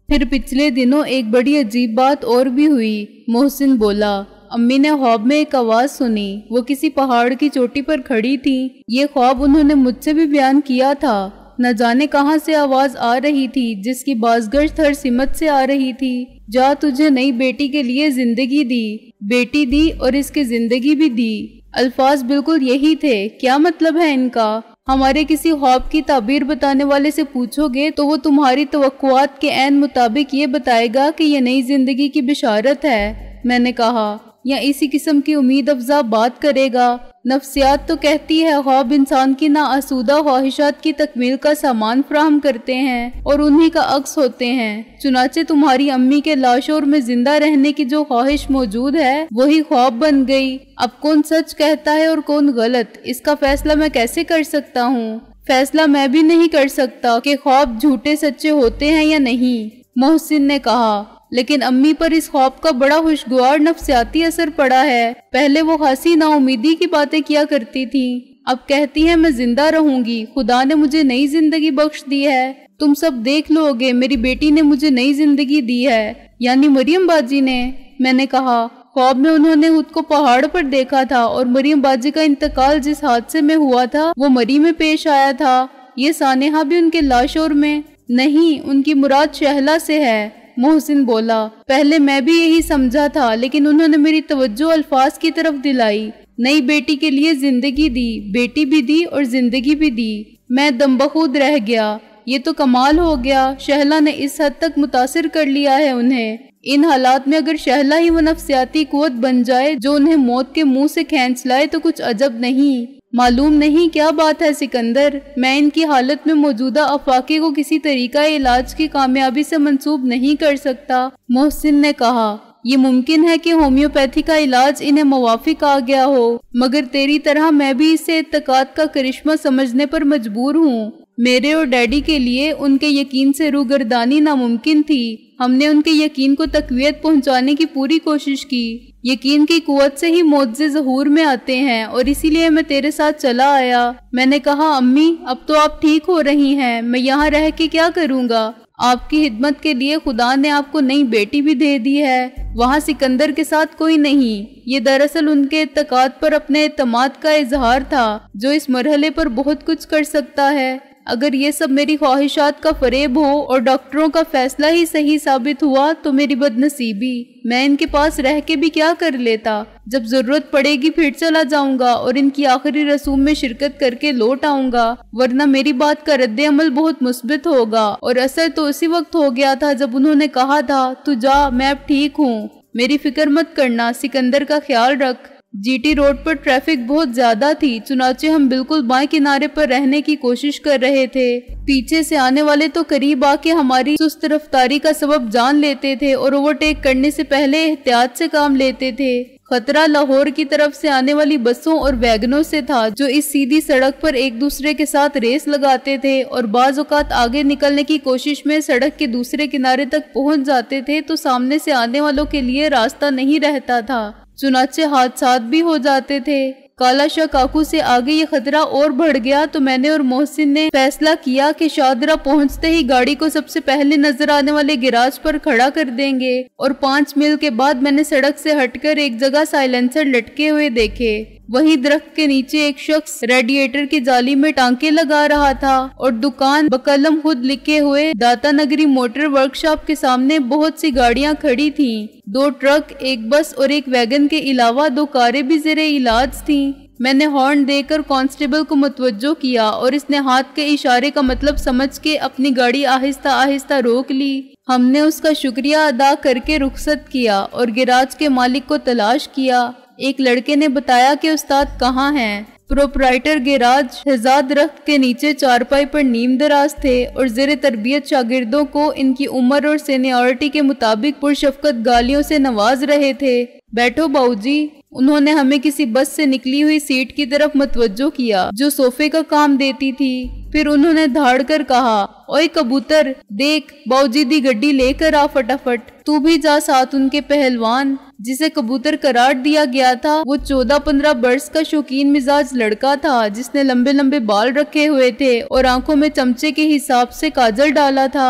پھر پچھلے دنوں ایک بڑی عجیب بات اور بھی ہوئی، محسن بولا۔ امی نے خواب میں ایک آواز سنی، وہ کسی پہاڑ کی چوٹی پر کھڑی تھی۔ یہ خواب انہوں نے مجھ سے بھی بیان کیا تھا۔ نہ جانے کہاں سے آواز آ رہی تھی جس کی بازگشت ہر سمت سے آ رہی تھی۔ جا تجھے نئی بیٹی کے لیے زندگی دی، بیٹی دی اور اس کی زندگی بھی دی۔ الفاظ بالکل یہی تھے۔ کیا مطلب ہے ان کا؟ ہمارے کسی خواب کی تعبیر بتانے والے سے پوچھو گے تو وہ تمہاری توقعات کے عین مطابق یہ بتائے گا کہ یہ نئی زندگی کی بشارت ہے، میں نے کہا، یا اسی قسم کی امید افزا بات کرے گا۔ نفسیات تو کہتی ہے خواب انسان کی ناآسودہ خواہشات کی تکمیل کا سامان فراہم کرتے ہیں اور انہی کا عکس ہوتے ہیں۔ چنانچہ تمہاری امی کے لاشعور میں زندہ رہنے کی جو خواہش موجود ہے وہی خواب بن گئی۔ اب کون سچ کہتا ہے اور کون غلط، اس کا فیصلہ میں کیسے کر سکتا ہوں؟ فیصلہ میں بھی نہیں کر سکتا کہ خواب جھوٹے سچے ہوتے ہیں یا نہیں، محسن نے کہا۔ لیکن امی پر اس خواب کا بڑا خوشگوار نفسیاتی اثر پڑا ہے۔ پہلے وہ خاصی نا امیدی کی باتیں کیا کرتی تھی، اب کہتی ہے میں زندہ رہوں گی، خدا نے مجھے نئی زندگی بخش دی ہے۔ تم سب دیکھ لو گے، میری بیٹی نے مجھے نئی زندگی دی ہے، یعنی مریم باجی نے، میں نے کہا۔ خواب میں انہوں نے خود کو پہاڑ پر دیکھا تھا اور مریم باجی کا انتقال جس حادثے میں ہوا تھا وہ مری میں پیش آیا تھا۔ یہ سانحہ بھی ان کے لاشعور میں نہیں، ان کی مراد شہلا سے ہے، محسن بولا۔ پہلے میں بھی یہی سمجھا تھا، لیکن انہوں نے میری توجہ الفاظ کی طرف دلائی۔ نئی بیٹی کے لیے زندگی دی، بیٹی بھی دی اور زندگی بھی دی۔ میں دم بخود رہ گیا۔ یہ تو کمال ہو گیا، شہلا نے اس حد تک متاثر کر لیا ہے انہیں۔ ان حالات میں اگر شہلا ہی وہ نفسیاتی قوت بن جائے جو انہیں موت کے منہ سے کھینچ لائے تو کچھ عجب نہیں۔ معلوم نہیں کیا بات ہے سکندر، میں ان کی حالت میں موجودہ افاقے کو کسی طریقہ علاج کی کامیابی سے منسوب نہیں کر سکتا، محسن نے کہا۔ یہ ممکن ہے کہ ہومیوپیتھی کا علاج انہیں موافق آ گیا ہو، مگر تیری طرح میں بھی اسے اعتقاد کا کرشمہ سمجھنے پر مجبور ہوں۔ میرے اور ڈیڈی کے لیے ان کے یقین سے روگردانی ناممکن تھی۔ ہم نے ان کے یقین کو تقویت پہنچانے کی پوری کوشش کی۔ یقین کی قوت سے ہی معجزے ظہور میں آتے ہیں اور اسی لیے میں تیرے ساتھ چلا آیا۔ میں نے کہا امی اب تو آپ ٹھیک ہو رہی ہیں، میں یہاں رہ کے کیا کروں گا؟ آپ کی خدمت کے لیے خدا نے آپ کو نئی بیٹی بھی دے دی ہے۔ وہاں سکندر کے ساتھ کوئی نہیں۔ یہ دراصل ان کے اعتقاد پر اپنے اعتماد کا اظہار تھا جو اس مرحلے پر بہت کچھ کر سکتا ہے۔ اگر یہ سب میری خواہشات کا فریب ہو اور ڈاکٹروں کا فیصلہ ہی صحیح ثابت ہوا تو میری بد نصیبی۔ میں ان کے پاس رہ کے بھی کیا کر لیتا؟ جب ضرورت پڑے گی پھر چلا جاؤں گا اور ان کی آخری رسوم میں شرکت کر کے لوٹ آؤں گا، ورنہ میری بات کا رد عمل بہت مثبت ہوگا۔ اور اثر تو اسی وقت ہو گیا تھا جب انہوں نے کہا تھا تو جا، میں اب ٹھیک ہوں، میری فکر مت کرنا، سکندر کا خیال رکھ۔ جی ٹی روڈ پر ٹریفک بہت زیادہ تھی، چنانچہ ہم بالکل بائیں کنارے پر رہنے کی کوشش کر رہے تھے۔ پیچھے سے آنے والے تو قریب آ کے ہماری سست رفتاری کا سبب جان لیتے تھے اور اوورٹیک کرنے سے پہلے احتیاط سے کام لیتے تھے۔ خطرہ لاہور کی طرف سے آنے والی بسوں اور ویگنوں سے تھا جو اس سیدھی سڑک پر ایک دوسرے کے ساتھ ریس لگاتے تھے اور بعض اوقات آگے نکلنے کی کوشش میں سڑک کے دوسرے کنارے تک پہنچ جاتے تھے تو سامنے سے آنے والوں کے لیے راستہ نہیں رہتا تھا، چنانچہ حادثات بھی ہو جاتے تھے۔ کالا شاہ کاکو سے آگے یہ خطرہ اور بڑھ گیا تو میں نے اور محسن نے فیصلہ کیا کہ شاہدرہ پہنچتے ہی گاڑی کو سب سے پہلے نظر آنے والے گیراج پر کھڑا کر دیں گے، اور 5 میل کے بعد میں نے سڑک سے ہٹ کر ایک جگہ سائلنسر لٹکے ہوئے دیکھے۔ وہیں درخت کے نیچے ایک شخص ریڈیٹر کی جالی میں ٹانکے لگا رہا تھا اور دکان بقلم خود لکھے ہوئے داتا نگری موٹر ورکشاپ کے سامنے بہت سی گاڑیاں کھڑی تھیں۔ 2 ٹرک، ایک بس اور ایک ویگن کے علاوہ 2 کاریں بھی زیر علاج تھیں۔ میں نے ہارن دے کر کانسٹیبل کو متوجہ کیا اور اس نے ہاتھ کے اشارے کا مطلب سمجھ کے اپنی گاڑی آہستہ آہستہ روک لی۔ ہم نے اس کا شکریہ ادا کر کے رخصت کیا اور گیراج کے مالک کو تلاش کیا۔ ایک لڑکے نے بتایا کہ استاد کہاں ہیں۔ پروپرائٹر گیراج ہزار درخت کے نیچے چارپائی پر نیم دراز تھے اور زیر تربیت شاگردوں کو ان کی عمر اور سینیورٹی کے مطابق پرشفقت گالیوں سے نواز رہے تھے۔ بیٹھو باؤ جی۔ انہوں نے ہمیں کسی بس سے نکلی ہوئی سیٹ کی طرف متوجہ کیا جو صوفے کا کام دیتی تھی۔ پھر انہوں نے دھاڑ کر کہا، اوئے کبوتر دیکھ، باؤ جی دی گڈی لے کر آ فٹافٹ، تو بھی جا ساتھ ان کے پہلوان۔ جسے کبوتر قرار دیا گیا تھا وہ 14-15 برس کا شوقین مزاج لڑکا تھا جس نے لمبے لمبے بال رکھے ہوئے تھے اور آنکھوں میں چمچے کے حساب سے کاجل ڈالا تھا۔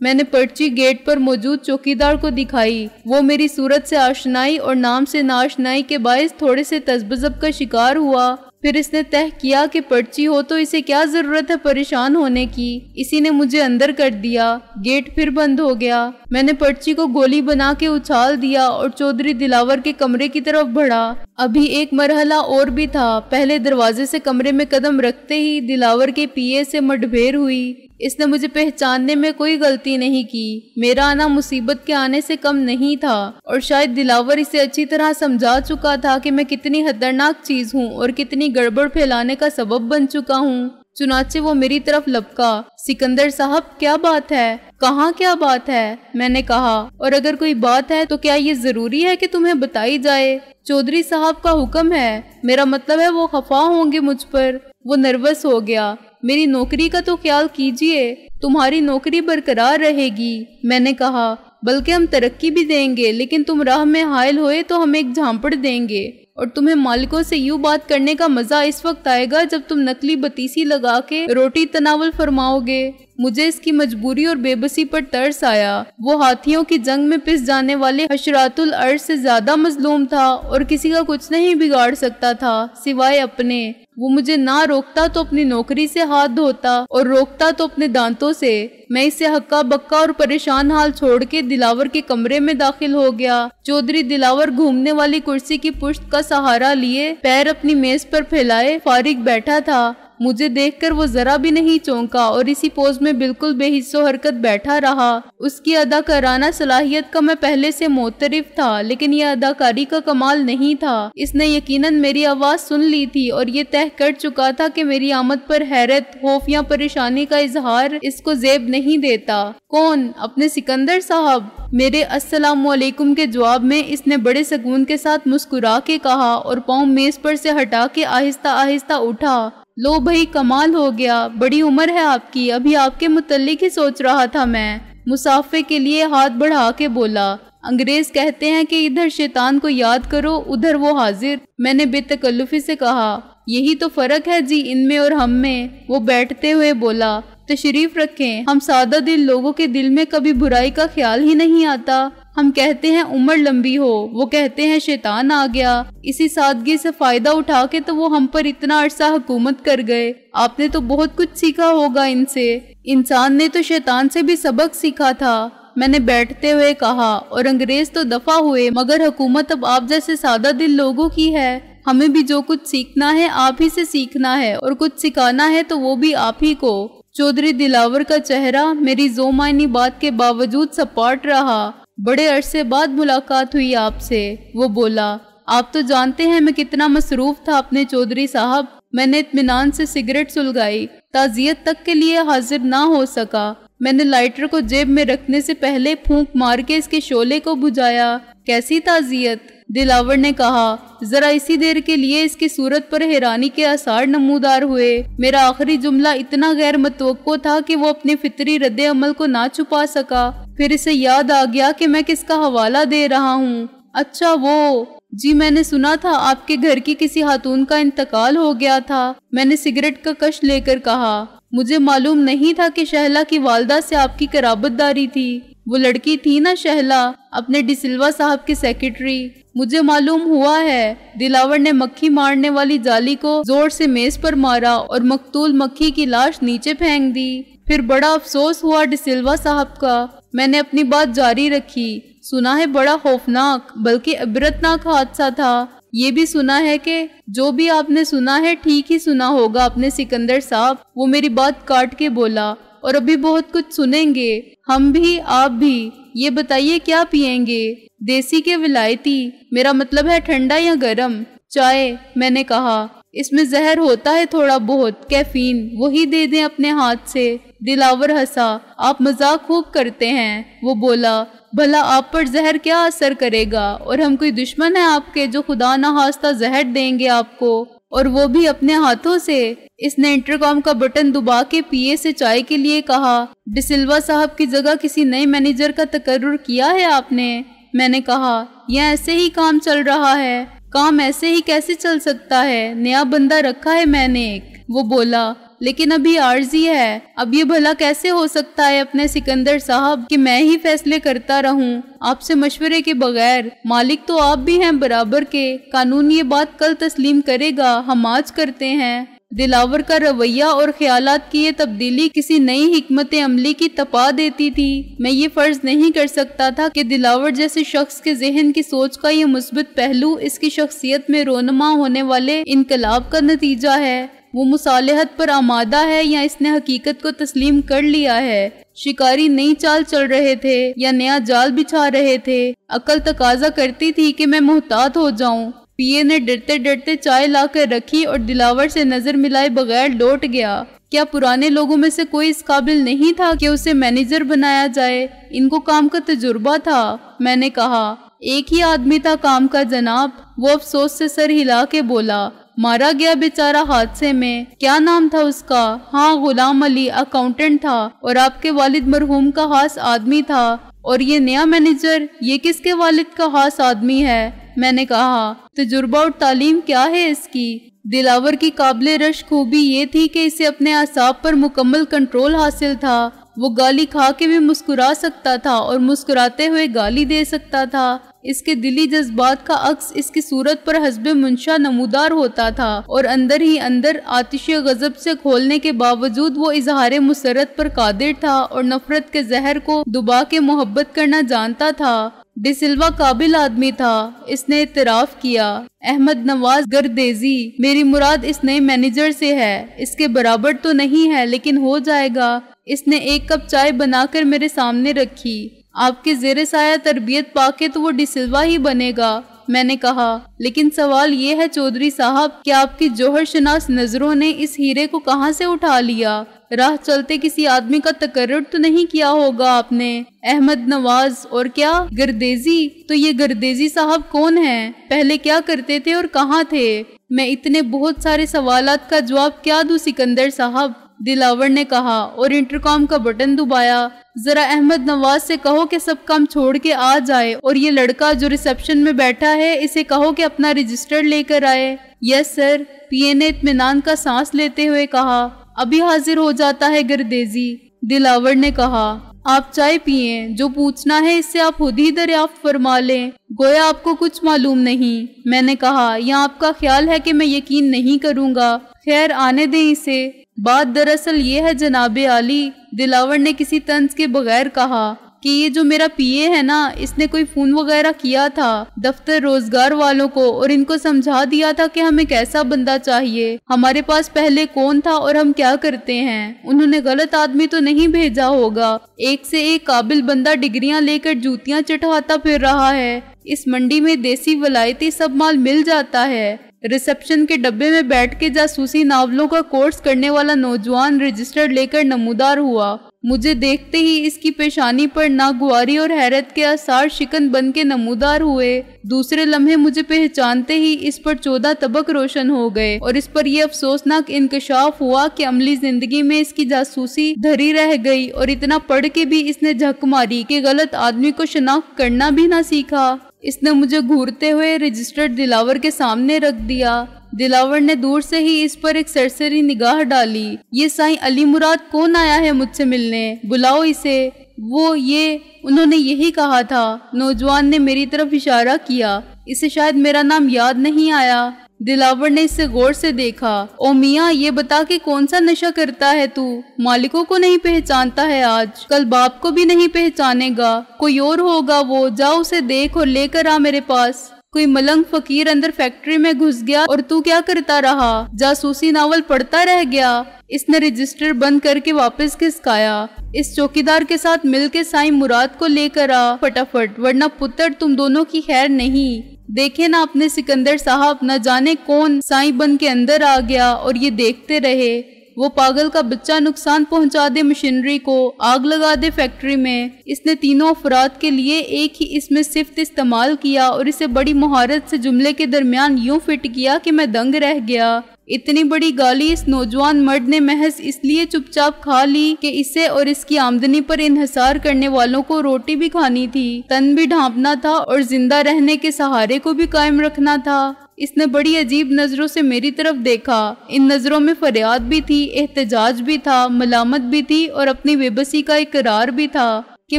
میں نے پرچی گیٹ پر موجود چوکیدار کو دکھائی۔ وہ میری صورت سے آشنائی اور نام سے ناآشنائی کے باعث تھوڑے سے تذبذب کا شکار ہوا۔ پھر اس نے طے کیا کہ پرچی ہو تو اسے کیا ضرورت ہے پریشان ہونے کی۔ اسی نے مجھے اندر کر دیا۔ گیٹ پھر بند ہو گیا۔ میں نے پرچی کو گولی بنا کے اچھال دیا اور چودھری دلاور کے کمرے کی طرف بڑھا۔ ابھی ایک مرحلہ اور بھی تھا۔ پہلے دروازے سے کمرے میں قدم رکھتے ہی دلاور کے پی اے سے مڈبھیر ہوئی۔ اس نے مجھے پہچاننے میں کوئی غلطی نہیں کی۔ میرا آنا مصیبت کے آنے سے کم نہیں تھا اور شاید دلاور اسے اچھی طرح سمجھا چکا تھا کہ میں کتنی خطرناک چیز ہوں اور کتنی گڑبڑ پھیلانے کا سبب بن چکا ہوں۔ چنانچہ وہ میری طرف لپکا۔ سکندر صاحب کیا بات ہے؟ کہاں کیا بات ہے؟ میں نے کہا، اور اگر کوئی بات ہے تو کیا یہ ضروری ہے کہ تمہیں بتائی جائے؟ چودھری صاحب کا حکم ہے۔ میرا مطلب ہے وہ خفا ہوں گے مجھ پر۔ وہ نروس ہو گیا۔ میری نوکری کا تو خیال کیجئے، تمہاری نوکری برقرار رہے گی۔ میں نے کہا، بلکہ ہم ترقی بھی دیں گے، لیکن تم راہ میں حائل ہوئے تو ہم ایک جھانپڑ دیں گے، اور تمہیں مالکوں سے یوں بات کرنے کا مزہ اس وقت آئے گا جب تم نقلی بتیسی لگا کے روٹی تناول فرماؤ گے۔ مجھے اس کی مجبوری اور بے بسی پر ترس آیا۔ وہ ہاتھیوں کی جنگ میں پس جانے والے حشرات الارض سے زیادہ مظلوم تھا اور کسی کا کچھ نہیں بگاڑ سکتا تھا سوائے اپنے۔ وہ مجھے نہ روکتا تو اپنی نوکری سے ہاتھ دھوتا اور روکتا تو اپنے دانتوں سے۔ میں اسے ہکا بکا اور پریشان حال چھوڑ کے دلاور کے کمرے میں داخل ہو گیا۔ چودھری دلاور گھومنے والی کرسی کی پشت کا سہارا لیے، پیر اپنی میز پر پھیلائے فارغ بیٹھا تھا۔ مجھے دیکھ کر وہ ذرا بھی نہیں چونکا اور اسی پوز میں بالکل بے حس و حرکت بیٹھا رہا۔ اس کی اداکارانہ صلاحیت کا میں پہلے سے معترف تھا، لیکن یہ اداکاری کا کمال نہیں تھا۔ اس نے یقیناً میری آواز سن لی تھی اور یہ طے کر چکا تھا کہ میری آمد پر حیرت، خوف یا پریشانی کا اظہار اس کو زیب نہیں دیتا۔ کون؟ اپنے سکندر صاحب؟ میرے السلام علیکم کے جواب میں اس نے بڑے سکون کے ساتھ مسکرا کے کہا اور پاؤں میز پر سے ہٹا کے آہستہ آہستہ اٹھا۔ لو بھائی، کمال ہو گیا، بڑی عمر ہے آپ کی، ابھی آپ کے متعلق ہی سوچ رہا تھا میں۔ مصافحے کے لیے ہاتھ بڑھا کے بولا، انگریز کہتے ہیں کہ ادھر شیطان کو یاد کرو، ادھر وہ حاضر۔ میں نے بے تکلفی سے کہا، یہی تو فرق ہے جی ان میں اور ہم میں۔ وہ بیٹھتے ہوئے بولا، تشریف رکھیں، ہم سادہ دل لوگوں کے دل میں کبھی برائی کا خیال ہی نہیں آتا۔ ہم کہتے ہیں عمر لمبی ہو، وہ کہتے ہیں شیطان آ گیا۔ اسی سادگی سے فائدہ اٹھا کے تو وہ ہم پر اتنا عرصہ حکومت کر گئے۔ آپ نے تو بہت کچھ سیکھا ہوگا ان سے۔ انسان نے تو شیطان سے بھی سبق سیکھا تھا، میں نے بیٹھتے ہوئے کہا، اور انگریز تو دفع ہوئے، مگر حکومت اب آپ جیسے سادہ دل لوگوں کی ہے۔ ہمیں بھی جو کچھ سیکھنا ہے آپ ہی سے سیکھنا ہے، اور کچھ سکھانا ہے تو وہ بھی آپ ہی کو۔ چودھری دلاور کا چہرہ میری زومعنی بات کے باوجود سپاٹ رہا۔ بڑے عرصے بعد ملاقات ہوئی آپ سے، وہ بولا۔ آپ تو جانتے ہیں میں کتنا مصروف تھا اپنے چودھری صاحب۔ میں نے اطمینان سے سگریٹ سلگائی، تعزیت تک کے لیے حاضر نہ ہو سکا۔ میں نے لائٹر کو جیب میں رکھنے سے پہلے پھونک مار کے اس کے شعلے کو بجھایا۔ کیسی تعزیت؟ دلاور نے کہا۔ ذرا اسی دیر کے لیے اس کی صورت پر حیرانی کے آثار نمودار ہوئے۔ میرا آخری جملہ اتنا غیر متوقع تھا کہ وہ اپنے فطری رد عمل کو نہ چھپا سکا۔ پھر اسے یاد آ گیا کہ میں کس کا حوالہ دے رہا ہوں۔ اچھا وہ، جی میں نے سنا تھا آپ کے گھر کی کسی خاتون کا انتقال ہو گیا تھا۔ میں نے سگریٹ کا کش لے کر کہا، مجھے معلوم نہیں تھا کہ شہلا کی والدہ سے آپ کی قرابت داری تھی۔ وہ لڑکی تھی نا شہلا، اپنے ڈی سلوا صاحب کی سیکرٹری۔ مجھے معلوم ہوا ہے۔ دلاور نے مکھی مارنے والی جالی کو زور سے میز پر مارا اور مقتول مکھی کی لاش نیچے پھینک دی۔ پھر بڑا افسوس ہوا ڈی سلوا صاحب کا۔ میں نے اپنی بات جاری رکھی، سنا ہے بڑا خوفناک بلکہ عبرتناک حادثہ تھا۔ یہ بھی سنا ہے کہ جو بھی آپ نے سنا ہے ٹھیک ہی سنا ہوگا اپنے سکندر صاحب۔ وہ میری بات کاٹ کے بولا، اور ابھی بہت کچھ سنیں گے، ہم بھی آپ بھی۔ یہ بتائیے کیا پیئیں گے؟ دیسی کے ولایتی؟ میرا مطلب ہے ٹھنڈا یا گرم؟ چائے، میں نے کہا۔ اس میں زہر ہوتا ہے تھوڑا بہت، کیفین، وہی دے دیں اپنے ہاتھ سے۔ دلاور ہنسا، آپ مذاق خوب کرتے ہیں۔ وہ بولا، بھلا آپ پر زہر کیا اثر کرے گا، اور ہم کوئی دشمن ہیں آپ کے جو خدا نخواستہ زہر دیں گے آپ کو، اور وہ بھی اپنے ہاتھوں سے؟ اس نے انٹرکام کا بٹن دبا کے پی اے سے چائے کے لیے کہا، ڈی سلوا صاحب کی جگہ کسی نئے مینیجر کا تقرر کیا ہے آپ نے؟ میں نے کہا، یہ ایسے ہی کام چل رہا ہے۔ کام ایسے ہی کیسے چل سکتا ہے؟ نیا بندہ رکھا ہے میں نے ایک۔ وہ بولا، لیکن ابھی عارضی ہے. اب یہ بھلا کیسے ہو سکتا ہے اپنے سکندر صاحب کہ میں ہی فیصلے کرتا رہوں آپ سے مشورے کے بغیر؟ مالک تو آپ بھی ہیں برابر کے. قانون یہ بات کل تسلیم کرے گا، ہم آج کرتے ہیں. دلاور کا رویہ اور خیالات کی یہ تبدیلی کسی نئی حکمت عملی کی تپا دیتی تھی. میں یہ فرض نہیں کر سکتا تھا کہ دلاور جیسے شخص کے ذہن کی سوچ کا یہ مثبت پہلو اس کی شخصیت میں رونما ہونے والے انقلاب کا نتیجہ ہے. وہ مصالحت پر آمادہ ہے یا اس نے حقیقت کو تسلیم کر لیا ہے؟ شکاری نئی چال چل رہے تھے یا نیا جال بچھا رہے تھے؟ عقل تقاضا کرتی تھی کہ میں محتاط ہو جاؤں. پی اے نے ڈرتے ڈرتے چائے لا کر رکھی اور دلاور سے نظر ملائے بغیر لوٹ گیا. کیا پرانے لوگوں میں سے کوئی اس قابل نہیں تھا کہ اسے مینیجر بنایا جائے؟ ان کو کام کا تجربہ تھا. میں نے کہا ایک ہی آدمی تھا کام کا جناب. وہ افسوس سے سر ہلا کے بولا مارا گیا بیچارہ حادثے میں. کیا نام تھا اس کا؟ ہاں غلام علی اکاؤنٹنٹ تھا اور آپ کے والد مرحوم کا خاص آدمی تھا. اور یہ نیا مینیجر یہ کس کے والد کا خاص آدمی ہے؟ میں نے کہا تجربہ اور تعلیم کیا ہے اس کی؟ دلاور کی قابل رشک خوبی یہ تھی کہ اسے اپنے اعصاب پر مکمل کنٹرول حاصل تھا. وہ گالی کھا کے بھی مسکرا سکتا تھا اور مسکراتے ہوئے گالی دے سکتا تھا. اس کے دلی جذبات کا عکس اس کی صورت پر حسب منشا نمودار ہوتا تھا اور اندر ہی اندر آتش غضب سے کھولنے کے باوجود وہ اظہار مسرت پر قادر تھا اور نفرت کے زہر کو دبا کے محبت کرنا جانتا تھا. ڈی سلوا قابل آدمی تھا، اس نے اعتراف کیا. احمد نواز گردیزی، میری مراد اس نئے مینیجر سے ہے. اس کے برابر تو نہیں ہے لیکن ہو جائے گا. اس نے ایک کپ چائے بنا کر میرے سامنے رکھی. آپ کے زیر سایہ تربیت پا کے تو وہ ڈی سلوا ہی بنے گا. میں نے کہا لیکن سوال یہ ہے چودھری صاحب کہ آپ کی جوہر شناس نظروں نے اس ہیرے کو کہاں سے اٹھا لیا؟ راہ چلتے کسی آدمی کا تقرر تو نہیں کیا ہوگا آپ نے؟ احمد نواز اور کیا گردیزی؟ تو یہ گردیزی صاحب کون ہیں؟ پہلے کیا کرتے تھے اور کہاں تھے؟ میں اتنے بہت سارے سوالات کا جواب کیا دوں سکندر صاحب؟ دلاور نے کہا اور انٹرکام کا بٹن دبایا. ذرا احمد نواز سے کہو کہ سب کام چھوڑ کے آ جائے اور یہ لڑکا جو ریسپشن میں بیٹھا ہے اسے کہو کہ اپنا رجسٹر لے کر آئے. یس سر، پی اے نے اطمینان کا سانس لیتے ہوئے کہا. ابھی حاضر ہو جاتا ہے گردیزی. دلاور نے کہا آپ چائے پئیں، جو پوچھنا ہے اس سے آپ خود ہی دریافت فرما لیں، گویا آپ کو کچھ معلوم نہیں. میں نے کہا یا آپ کا خیال ہے کہ میں یقین نہیں کروں گا؟ خیر آنے دیں اسے. بات دراصل یہ ہے جناب عالی، دلاور نے کسی طنز کے بغیر کہا، کہ یہ جو میرا پی اے ہے نا، اس نے کوئی فون وغیرہ کیا تھا دفتر روزگار والوں کو اور ان کو سمجھا دیا تھا کہ ہمیں کیسا بندہ چاہیے، ہمارے پاس پہلے کون تھا اور ہم کیا کرتے ہیں. انہوں نے غلط آدمی تو نہیں بھیجا ہوگا. ایک سے ایک قابل بندہ ڈگریاں لے کر جوتیاں چٹھاتا پھر رہا ہے. اس منڈی میں دیسی ولایتی سب مال مل جاتا ہے. ریسپشن کے ڈبے میں بیٹھ کے جاسوسی ناولوں کا کورس کرنے والا نوجوان رجسٹر لے کر نمودار ہوا. مجھے دیکھتے ہی اس کی پیشانی پر ناگواری اور حیرت کے آثار شکن بن کے نمودار ہوئے. دوسرے لمحے مجھے پہچانتے ہی اس پر 14 طبق روشن ہو گئے اور اس پر یہ افسوسناک انکشاف ہوا کہ عملی زندگی میں اس کی جاسوسی دھری رہ گئی اور اتنا پڑھ کے بھی اس نے جھک ماری کہ غلط آدمی کو شناخت کرنا بھی نہ سیکھا. اس نے مجھے گھورتے ہوئے رجسٹر دلاور کے سامنے رکھ دیا. دلاور نے دور سے ہی اس پر ایک سرسری نگاہ ڈالی. یہ سائیں علی مراد کون آیا ہے مجھ سے ملنے؟ بلاؤ اسے. انہوں نے یہی کہا تھا. نوجوان نے میری طرف اشارہ کیا. اسے شاید میرا نام یاد نہیں آیا. دلاور نے اس سے غور سے دیکھا. او میاں یہ بتا کہ کون سا نشہ کرتا ہے تو؟ مالکوں کو نہیں پہچانتا ہے آج کل باپ کو بھی نہیں پہچانے گا. کوئی اور ہوگا وہ. جاؤ اسے دیکھ اور لے کر آ میرے پاس. کوئی ملنگ فقیر اندر فیکٹری میں گھس گیا اور تو کیا کرتا رہا؟ جاسوسی ناول پڑھتا رہ گیا. اس نے رجسٹر بند کر کے واپس کھسکایا. اس چوکیدار کے ساتھ مل کے سائیں مراد کو لے کر آ فٹافٹ، ورنہ پتر تم دونوں کی خیر نہیں. دیکھے نا اپنے سکندر صاحب، نہ جانے کون سائیں بن کے اندر آ گیا اور یہ دیکھتے رہے. وہ پاگل کا بچہ نقصان پہنچا دے مشینری کو، آگ لگا دے فیکٹری میں. اس نے تینوں افراد کے لیے ایک ہی اس میں صفت استعمال کیا اور اسے بڑی مہارت سے جملے کے درمیان یوں فٹ کیا کہ میں دنگ رہ گیا. اتنی بڑی گالی اس نوجوان مرد نے محض اس لیے چپ چاپ کھا لی کہ اسے اور اس کی آمدنی پر انحصار کرنے والوں کو روٹی بھی کھانی تھی، تن بھی ڈھانپنا تھا اور زندہ رہنے کے سہارے کو بھی قائم رکھنا تھا. اس نے بڑی عجیب نظروں سے میری طرف دیکھا۔ ان نظروں میں فریاد بھی تھی، احتجاج بھی تھا، ملامت بھی تھی اور اپنی بے بسی کا اقرار بھی تھا کہ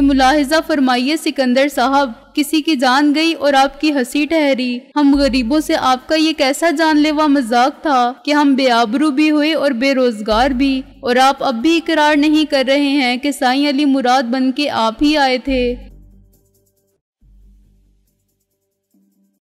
ملاحظہ فرمائیے سکندر صاحب، کسی کی جان گئی اور آپ کی ہنسی ٹھہری۔ ہم غریبوں سے آپ کا یہ کیسا جان لیوا مذاق تھا کہ ہم بے آبرو بھی ہوئے اور بے روزگار بھی، اور آپ اب بھی اقرار نہیں کر رہے ہیں کہ سائیں علی مراد بن کے آپ ہی آئے تھے۔